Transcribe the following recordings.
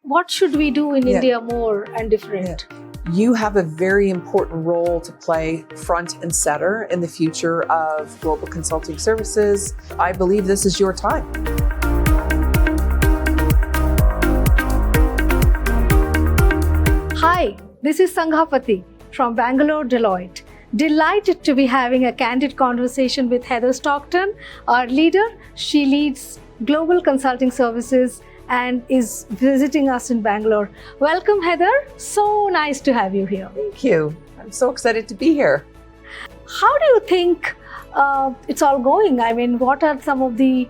what should we do in India more and different? You have a very important role to play front and center in the future of global consulting services. I believe this is your time. Hi, this is Sanghamitra Pati from Bangalore, Deloitte. Delighted to be having a candid conversation with Heather Stockton, our leader. She leads global consulting services and is visiting us in Bangalore. Welcome, Heather. So nice to have you here. Thank you. I'm so excited to be here. How do you think it's all going? I mean, what are some of the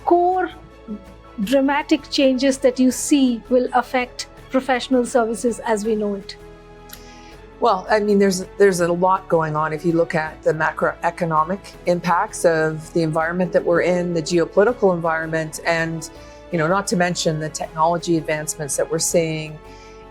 core dramatic changes that you see will affect professional services as we know it? Well, I mean, there's a lot going on. If you look at the macroeconomic impacts of the environment that we're in, the geopolitical environment, and not to mention the technology advancements that we're seeing,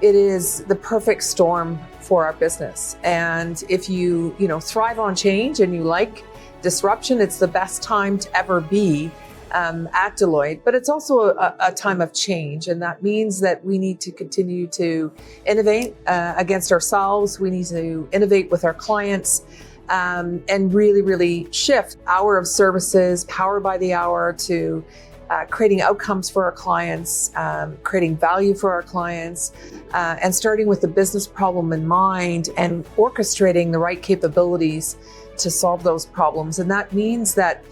it is the perfect storm for our business. And if you thrive on change and you like disruption, it's the best time to ever be at Deloitte, but it's also a time of change. And that means that we need to continue to innovate against ourselves. We need to innovate with our clients and really, really shift hour of services, power by the hour, to creating outcomes for our clients, creating value for our clients, and starting with the business problem in mind and orchestrating the right capabilities to solve those problems. And that means that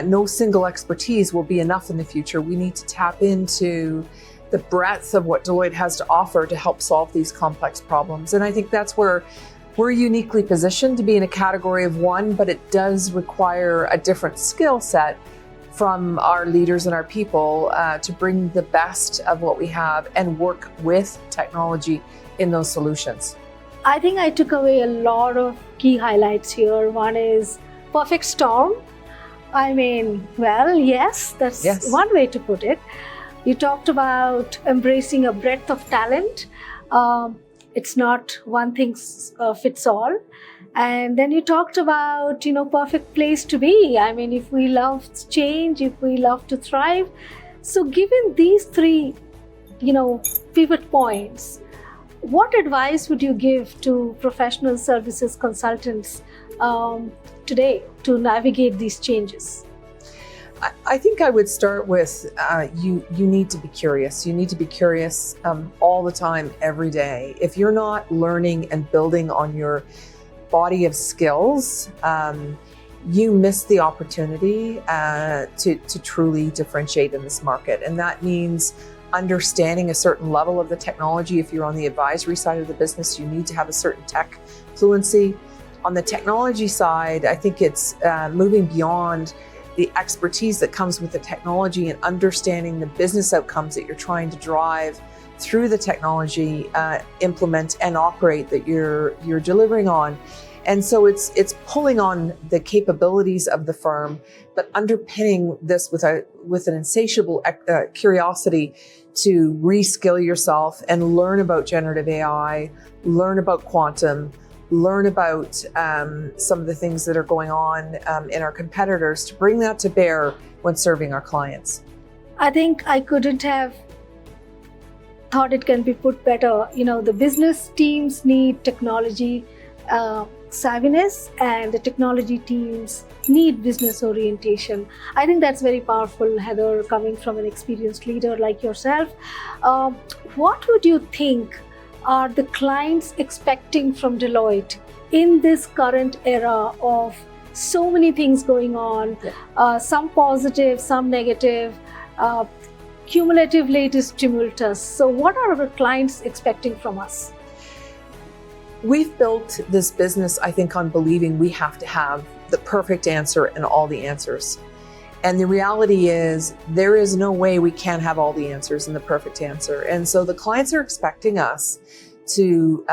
no single expertise will be enough in the future. We need to tap into the breadth of what Deloitte has to offer to help solve these complex problems. And I think that's where we're uniquely positioned to be in a category of one, but it does require a different skill set from our leaders and our people to bring the best of what we have and work with technology in those solutions. I think I took away a lot of key highlights here. One is perfect storm. I mean, well, yes, that's one way to put it. You talked about embracing a breadth of talent. It's not one thing fits all. And then you talked about, perfect place to be. I mean, if we love change, if we love to thrive. So given these three, pivot points, what advice would you give to professional services consultants today to navigate these changes? I think I would start with you need to be curious. You need to be curious all the time, every day. If you're not learning and building on your body of skills, you miss the opportunity to truly differentiate in this market. And that means understanding a certain level of the technology. If you're on the advisory side of the business, you need to have a certain tech fluency. On the technology side, I think it's moving beyond the expertise that comes with the technology and understanding the business outcomes that you're trying to drive through the technology, implement and operate that you're delivering on. And so it's pulling on the capabilities of the firm, but underpinning this with an insatiable curiosity to reskill yourself and learn about generative AI, learn about quantum, learn about some of the things that are going on in our competitors, to bring that to bear when serving our clients. I think I couldn't have thought it can be put better. The business teams need technology savviness, and the technology teams need business orientation. I think that's very powerful, Heather, coming from an experienced leader like yourself. What would you think are the clients expecting from Deloitte in this current era of so many things going on, some positive, some negative, cumulatively it is tumultuous. So what are our clients expecting from us? We've built this business, I think, on believing we have to have the perfect answer and all the answers. And the reality is there is no way we can have all the answers and the perfect answer. And so the clients are expecting us to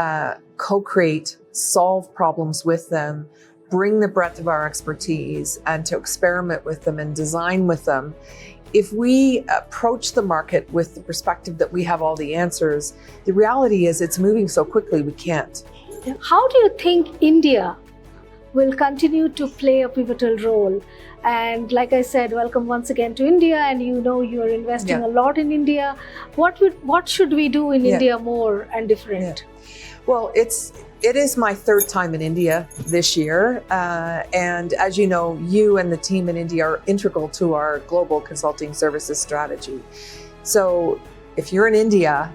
co-create, solve problems with them, bring the breadth of our expertise, and to experiment with them and design with them. If we approach the market with the perspective that we have all the answers, the reality is it's moving so quickly we can't. How do you think India will continue to play a pivotal role. And like I said, welcome once again to India, and you know you are investing a lot in India. What should we do in India more and different? Well, it is my third time in India this year, and as you know, you and the team in India are integral to our global consulting services strategy. So if you're in India,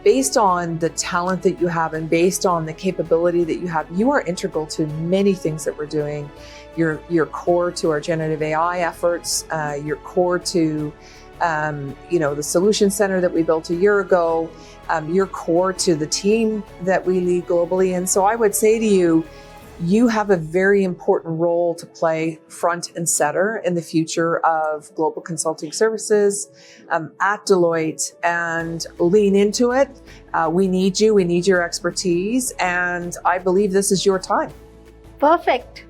based on the talent that you have and based on the capability that you have, you are integral to many things that we're doing. You're core to our generative AI efforts. You're core to the solution center that we built a year ago. You're core to the team that we lead globally. And so I would say to you, you have a very important role to play front and center in the future of global consulting services at Deloitte, and lean into it. We need you, we need your expertise, and I believe this is your time. Perfect.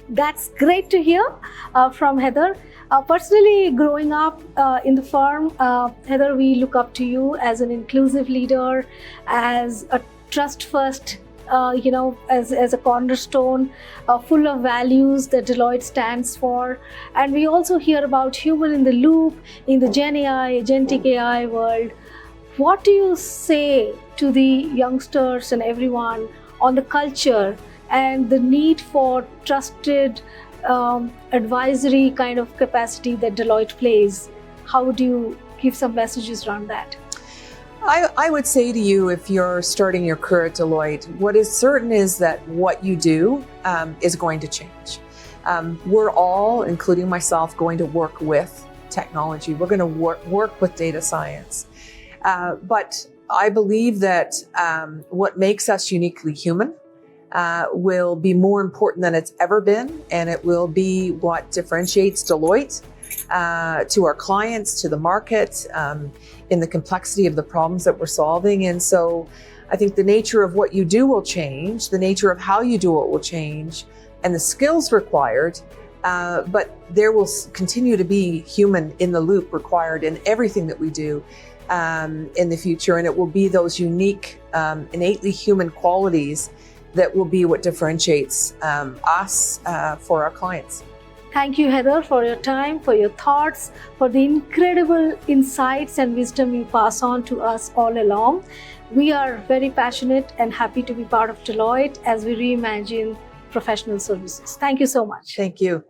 That's great to hear from Heather. Personally, growing up in the firm, Heather, we look up to you as an inclusive leader, as a trust first, as a cornerstone, full of values that Deloitte stands for. And we also hear about human in the loop in the Gen AI, agentic AI world. What do you say to the youngsters and everyone on the culture and the need for trusted advisory kind of capacity that Deloitte plays? How would you give some messages around that? I would say to you, if you're starting your career at Deloitte, what is certain is that what you do is going to change. We're all, including myself, going to work with technology. We're going to work with data science. But I believe that what makes us uniquely human will be more important than it's ever been, and it will be what differentiates Deloitte to our clients, to the market, in the complexity of the problems that we're solving. And so I think the nature of what you do will change, the nature of how you do it will change, and the skills required, but there will continue to be human in the loop required in everything that we do in the future. And it will be those unique, innately human qualities that will be what differentiates us for our clients. Thank you, Heather, for your time, for your thoughts, for the incredible insights and wisdom you pass on to us all along. We are very passionate and happy to be part of Deloitte as we reimagine professional services. Thank you so much. Thank you.